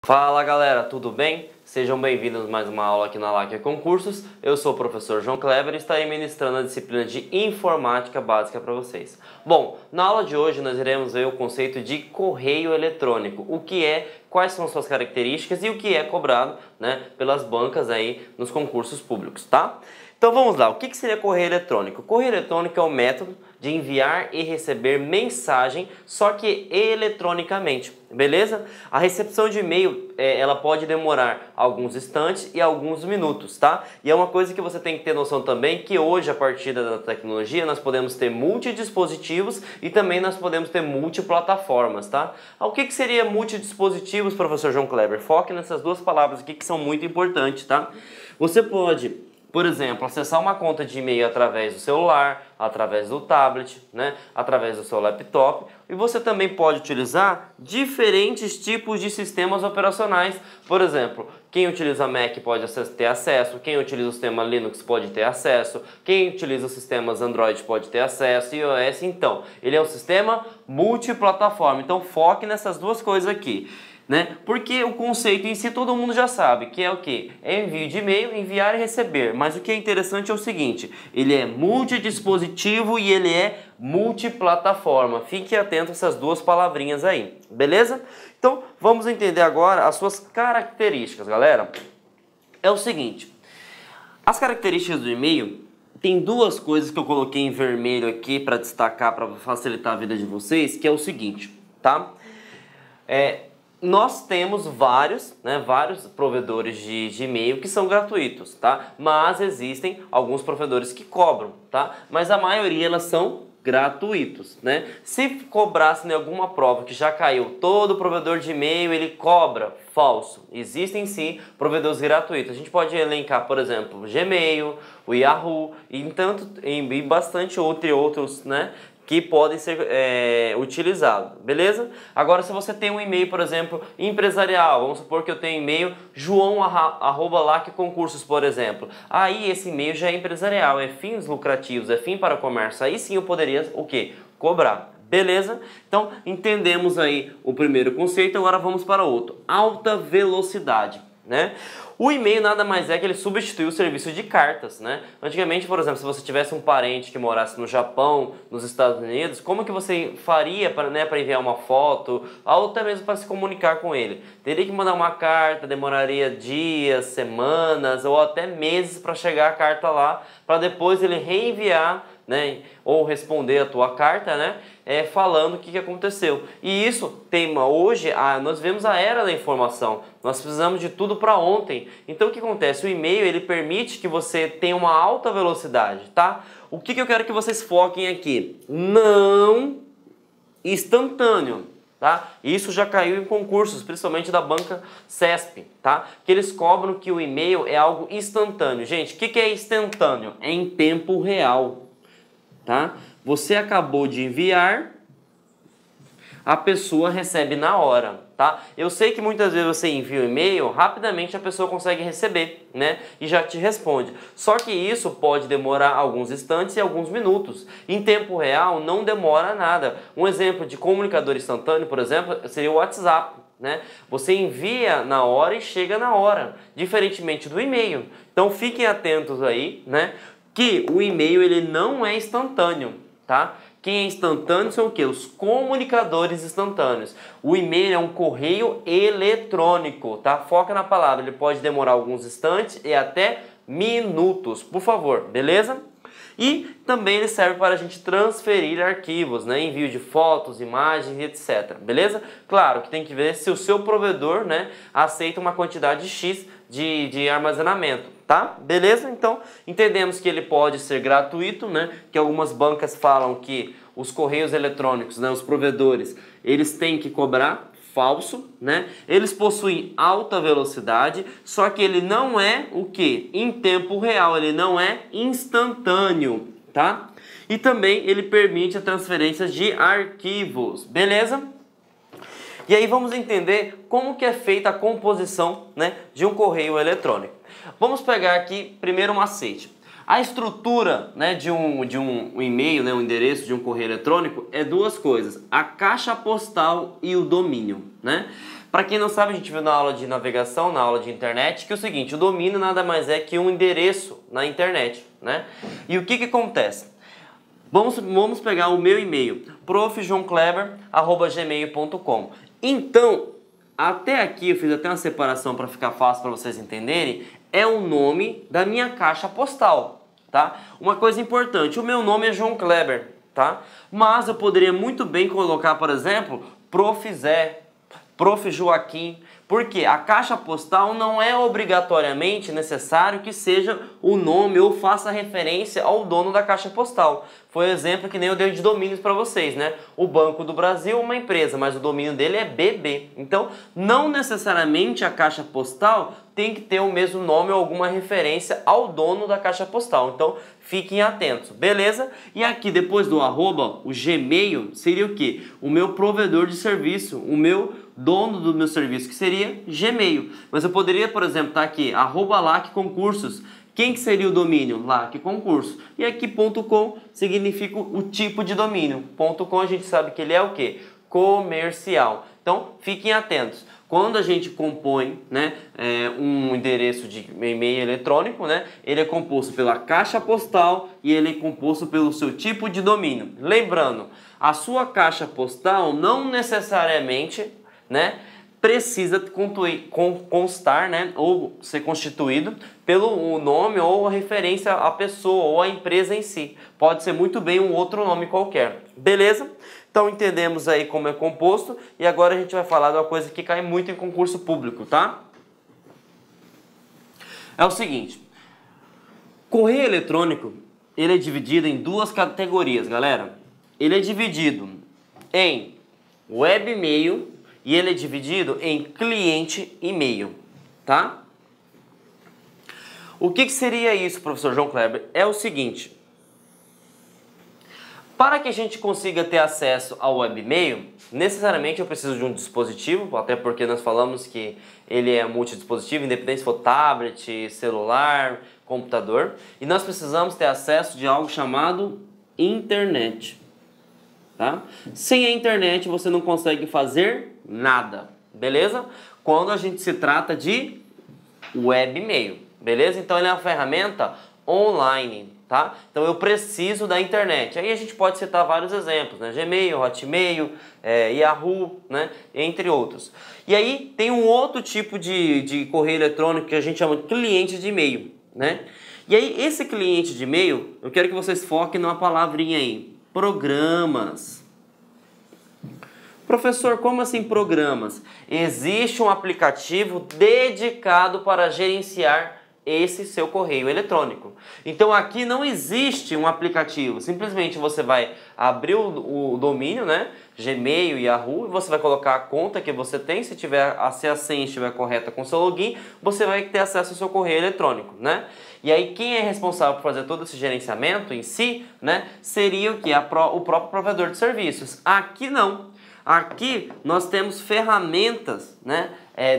Fala galera, tudo bem? Sejam bem-vindos a mais uma aula aqui na LAC Concursos. Eu sou o professor João Kleber e estarei ministrando a disciplina de Informática Básica para vocês. Bom, na aula de hoje nós iremos ver o conceito de correio eletrônico, o que é, quais são suas características e o que é cobrado, pelas bancas aí nos concursos públicos, tá? Então vamos lá, o que seria correio eletrônico? Correio eletrônico é o método de enviar e receber mensagem, só que eletronicamente, beleza? A recepção de e-mail, ela pode demorar alguns instantes e alguns minutos, tá? E é uma coisa que você tem que ter noção também, que hoje, a partir da tecnologia, nós podemos ter multidispositivos e também nós podemos ter multiplataformas, tá? O que seria multidispositivos, professor João Kleber? Foque nessas duas palavras aqui que são muito importantes, tá? Você pode, por exemplo, acessar uma conta de e-mail através do celular, através do tablet, através do seu laptop, e você também pode utilizar diferentes tipos de sistemas operacionais. Por exemplo, quem utiliza Mac pode ter acesso, quem utiliza o sistema Linux pode ter acesso, quem utiliza os sistemas Android pode ter acesso, iOS, então, ele é um sistema multiplataforma. Então foque nessas duas coisas aqui. Porque o conceito em si todo mundo já sabe, que é o que? É envio de e-mail, enviar e receber. Mas o que é interessante é o seguinte, ele é multidispositivo e ele é multiplataforma. Fique atento a essas duas palavrinhas aí, beleza? Então vamos entender agora as suas características, galera. É o seguinte, as características do e-mail, tem duas coisas que eu coloquei em vermelho aqui para destacar, para facilitar a vida de vocês, que é o seguinte, tá? Nós temos vários provedores de e-mail que são gratuitos, tá? Mas existem alguns provedores que cobram, tá? Mas a maioria elas são gratuitos, Se cobrasse em alguma prova que já caiu, todo provedor de e-mail ele cobra, falso. Existem sim provedores gratuitos. A gente pode elencar, por exemplo, o Gmail, o Yahoo e bastante outros, que podem ser utilizados, beleza? Agora, se você tem um e-mail, por exemplo, empresarial, vamos supor que eu tenho e-mail joão@lacconcursos, por exemplo. Aí esse e-mail já é empresarial, é fins lucrativos, é fim para comércio. Aí sim eu poderia, o quê? Cobrar. Beleza? Então, entendemos aí o primeiro conceito, agora vamos para outro. Alta velocidade, O e-mail nada mais é que ele substitui o serviço de cartas, Antigamente, por exemplo, se você tivesse um parente que morasse no Japão, nos Estados Unidos, como que você faria para enviar uma foto, ou até mesmo para se comunicar com ele? Teria que mandar uma carta, demoraria dias, semanas ou até meses para chegar a carta lá, para depois ele reenviar, ou responder a tua carta, falando o que aconteceu. E isso hoje, nós vemos a era da informação, nós precisamos de tudo para ontem. Então o que acontece? O e-mail ele permite que você tenha uma alta velocidade, tá? O que eu quero que vocês foquem aqui? Não instantâneo, tá? Isso já caiu em concursos, principalmente da banca CESP, tá? Que eles cobram que o e-mail é algo instantâneo. Gente, o que é instantâneo? É em tempo real. Tá? Você acabou de enviar, a pessoa recebe na hora, tá? Eu sei que muitas vezes você envia um e-mail, rapidamente a pessoa consegue receber, e já te responde. Só que isso pode demorar alguns instantes e alguns minutos. Em tempo real não demora nada. Um exemplo de comunicador instantâneo, por exemplo, seria o WhatsApp. Você envia na hora e chega na hora, diferentemente do e-mail. Então fiquem atentos aí, que o e-mail ele não é instantâneo, tá? Quem é instantâneo são o quê? Os comunicadores instantâneos. O e-mail é um correio eletrônico, tá? Foca na palavra, ele pode demorar alguns instantes e até minutos, por favor, beleza? E também ele serve para a gente transferir arquivos, envio de fotos, imagens, etc. Beleza? Claro que tem que ver se o seu provedor, aceita uma quantidade X de armazenamento, tá? Beleza? Então, entendemos que ele pode ser gratuito, que algumas bancas falam que os correios eletrônicos, os provedores, eles têm que cobrar, falso, Eles possuem alta velocidade, só que ele não é o que? Em tempo real, ele não é instantâneo, tá? E também ele permite a transferência de arquivos, beleza? E aí vamos entender como que é feita a composição, de um correio eletrônico. Vamos pegar aqui primeiro um macete. A estrutura, de um e-mail, um endereço de um correio eletrônico é duas coisas, a caixa postal e o domínio, Para quem não sabe, a gente viu na aula de navegação, na aula de internet, que é o seguinte, o domínio nada mais é que um endereço na internet, né? E o que que acontece? Vamos pegar o meu e-mail, profjoãokleber@gmail.com. Então, até aqui eu fiz até uma separação para ficar fácil para vocês entenderem, é o nome da minha caixa postal, tá? Uma coisa importante, o meu nome é João Kleber, tá? Mas eu poderia muito bem colocar, por exemplo, Prof. Zé, Prof. Joaquim, porque a caixa postal não é obrigatoriamente necessário que seja o nome ou faça referência ao dono da caixa postal. Foi o exemplo que nem eu dei de domínios para vocês, né? O Banco do Brasil é uma empresa, mas o domínio dele é BB. Então, não necessariamente a caixa postal tem que ter o mesmo nome ou alguma referência ao dono da caixa postal. Então, fiquem atentos, beleza? E aqui, depois do arroba, o Gmail seria o quê? O meu provedor de serviço, o meu dono do meu serviço, que seria Gmail. Mas eu poderia, por exemplo, estar aqui, @lacconcursos. Quem que seria o domínio? LAC Concurso. E aqui .com significa o tipo de domínio. .com a gente sabe que ele é o quê? Comercial. Então, fiquem atentos. Quando a gente compõe, né, um endereço de e-mail eletrônico, né, ele é composto pela caixa postal e ele é composto pelo seu tipo de domínio. Lembrando, a sua caixa postal não necessariamente, né, precisa constar, né, ou ser constituído pelo nome ou a referência à pessoa ou à empresa em si. Pode ser muito bem um outro nome qualquer. Beleza? Então entendemos aí como é composto e agora a gente vai falar de uma coisa que cai muito em concurso público, tá? É o seguinte, correio eletrônico, ele é dividido em duas categorias, galera. Ele é dividido em webmail e ele é dividido em cliente e-mail, tá? O que seria isso, professor João Kleber? É o seguinte, para que a gente consiga ter acesso ao webmail, necessariamente eu preciso de um dispositivo, até porque nós falamos que ele é multidispositivo, independente se for tablet, celular, computador, e nós precisamos ter acesso de algo chamado internet. Tá? Sem a internet você não consegue fazer nada, beleza? Quando a gente se trata de webmail, beleza? Então ele é uma ferramenta online, tá? Então eu preciso da internet. Aí a gente pode citar vários exemplos, né? Gmail, Hotmail, Yahoo, né? Entre outros. E aí tem um outro tipo de correio eletrônico que a gente chama de cliente de e-mail, né? E aí esse cliente de e-mail, eu quero que vocês foquem numa palavrinha aí. Programas. Professor, como assim programas? Existe um aplicativo dedicado para gerenciar esse seu correio eletrônico. Então aqui não existe um aplicativo, simplesmente você vai abrir o domínio, né? Gmail, Yahoo, e você vai colocar a conta que você tem, se a senha estiver correta com o seu login, você vai ter acesso ao seu correio eletrônico, né? E aí quem é responsável por fazer todo esse gerenciamento em si, né, seria o que? O próprio provedor de serviços. Aqui não. Aqui nós temos ferramentas, né,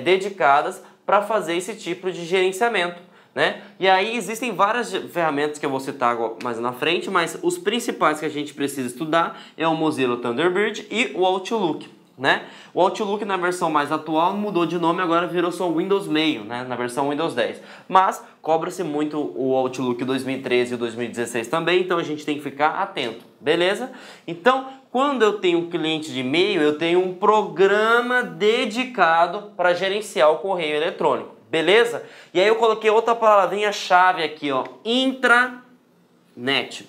dedicadas para fazer esse tipo de gerenciamento, né? E aí existem várias ferramentas que eu vou citar mais na frente, mas os principais que a gente precisa estudar é o Mozilla Thunderbird e o Outlook, né? O Outlook na versão mais atual mudou de nome, agora virou só Windows Mail, né? Na versão Windows 10. Mas cobra-se muito o Outlook 2013 e 2016 também, então a gente tem que ficar atento, beleza? Então, quando eu tenho um cliente de e-mail, eu tenho um programa dedicado para gerenciar o correio eletrônico, beleza? E aí eu coloquei outra palavrinha-chave aqui, ó, intranet.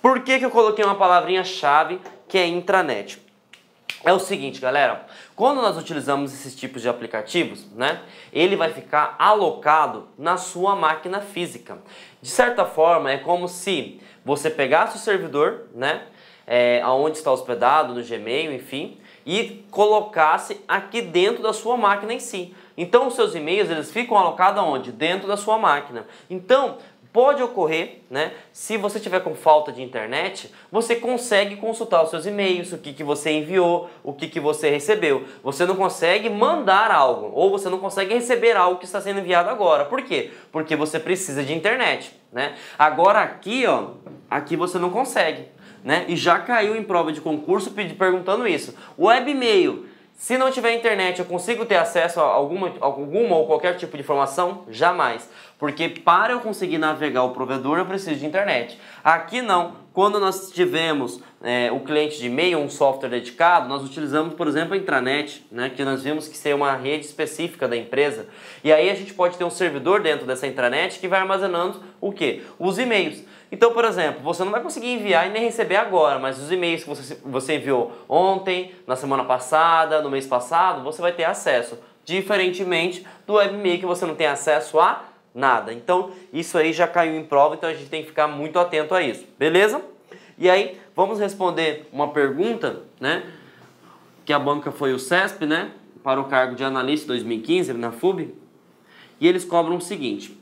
Por que eu coloquei uma palavrinha-chave que é intranet? É o seguinte, galera, quando nós utilizamos esses tipos de aplicativos, né, ele vai ficar alocado na sua máquina física. De certa forma, é como se você pegasse o servidor, né, aonde está hospedado, no Gmail, enfim, e colocasse aqui dentro da sua máquina em si. Então, os seus e-mails, eles ficam alocados aonde? Dentro da sua máquina. Então, pode ocorrer, né, se você tiver com falta de internet, você consegue consultar os seus e-mails, o que você enviou, o que você recebeu. Você não consegue mandar algo, ou você não consegue receber algo que está sendo enviado agora. Por quê? Porque você precisa de internet, né? Agora aqui, ó, aqui você não consegue, né? E já caiu em prova de concurso perguntando isso. Webmail, Se não tiver internet, eu consigo ter acesso a alguma ou qualquer tipo de informação? Jamais. Porque para eu conseguir navegar o provedor, eu preciso de internet. Aqui não. Quando nós tivemos o cliente de e-mail, um software dedicado, nós utilizamos, por exemplo, a intranet, né, que nós vimos que ser uma rede específica da empresa. E aí a gente pode ter um servidor dentro dessa intranet que vai armazenando o quê? Os e-mails. Então, por exemplo, você não vai conseguir enviar e nem receber agora, mas os e-mails que você enviou ontem, na semana passada, no mês passado, você vai ter acesso. Diferentemente do webmail, que você não tem acesso a nada. Então, isso aí já caiu em prova, então a gente tem que ficar muito atento a isso, beleza? E aí, vamos responder uma pergunta, né? Que a banca foi o CESP, né? Para o cargo de analista 2015 na FUB. E eles cobram o seguinte: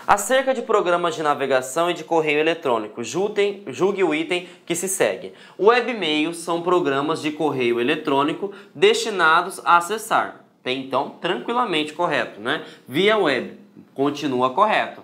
acerca de programas de navegação e de correio eletrônico, julgue o item que se segue. Webmails são programas de correio eletrônico destinados a acessar. Tem então tranquilamente correto, né? Via web, continua correto.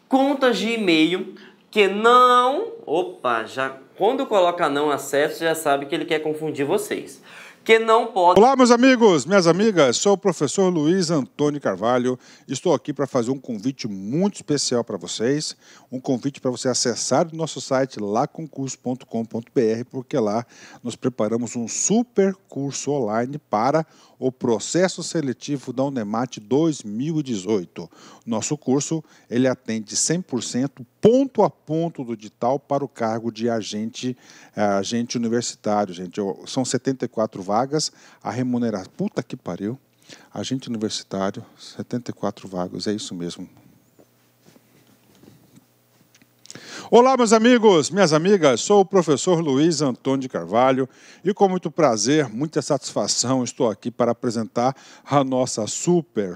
Contas de e-mail que não... Opa, já quando coloca não acesso, já sabe que ele quer confundir vocês. Que não pode... Olá, meus amigos, minhas amigas, sou o professor Luiz Antônio Carvalho. Estou aqui para fazer um convite muito especial para vocês, um convite para você acessar o nosso site laconcurso.com.br, porque lá nós preparamos um super curso online para o processo seletivo da Unemat 2018. Nosso curso, ele atende 100% ponto a ponto do digital para o cargo de agente universitário, gente. São 74 vagas, a remuneração... Puta que pariu! Agente universitário, 74 vagas, é isso mesmo. Olá, meus amigos, minhas amigas, sou o professor Luiz Antônio de Carvalho e com muito prazer, muita satisfação, estou aqui para apresentar a nossa super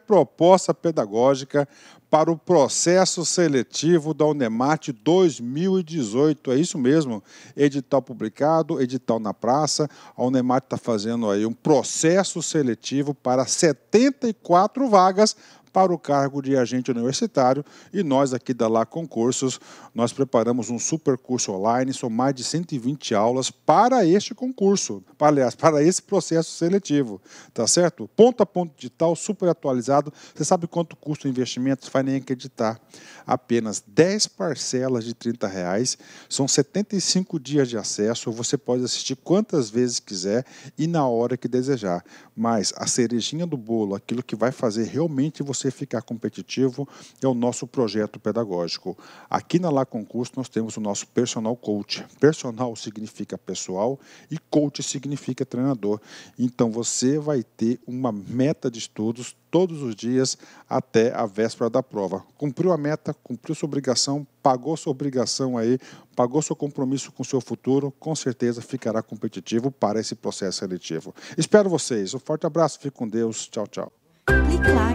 proposta pedagógica para o processo seletivo da Unemat 2018. É isso mesmo, edital publicado, edital na praça. A Unemat está fazendo aí um processo seletivo para 74 vagas para o cargo de agente universitário, e nós aqui da Lá Concursos, nós preparamos um super curso online, são mais de 120 aulas para este concurso, aliás, para esse processo seletivo, tá certo? Ponto a ponto digital, super atualizado. Você sabe quanto custa o investimento? Você vai nem acreditar. Apenas 10 parcelas de R$30, são 75 dias de acesso, você pode assistir quantas vezes quiser e na hora que desejar. Mas a cerejinha do bolo, aquilo que vai fazer realmente você ficar competitivo, é o nosso projeto pedagógico. Aqui na Lá Concurso nós temos o nosso personal coach. Personal significa pessoal e coach significa treinador. Então você vai ter uma meta de estudos todos os dias até a véspera da prova. Cumpriu a meta, cumpriu sua obrigação, pagou sua obrigação aí, pagou seu compromisso com o seu futuro, com certeza ficará competitivo para esse processo seletivo. Espero vocês. Um forte abraço, fique com Deus. Tchau, tchau. Clique lá.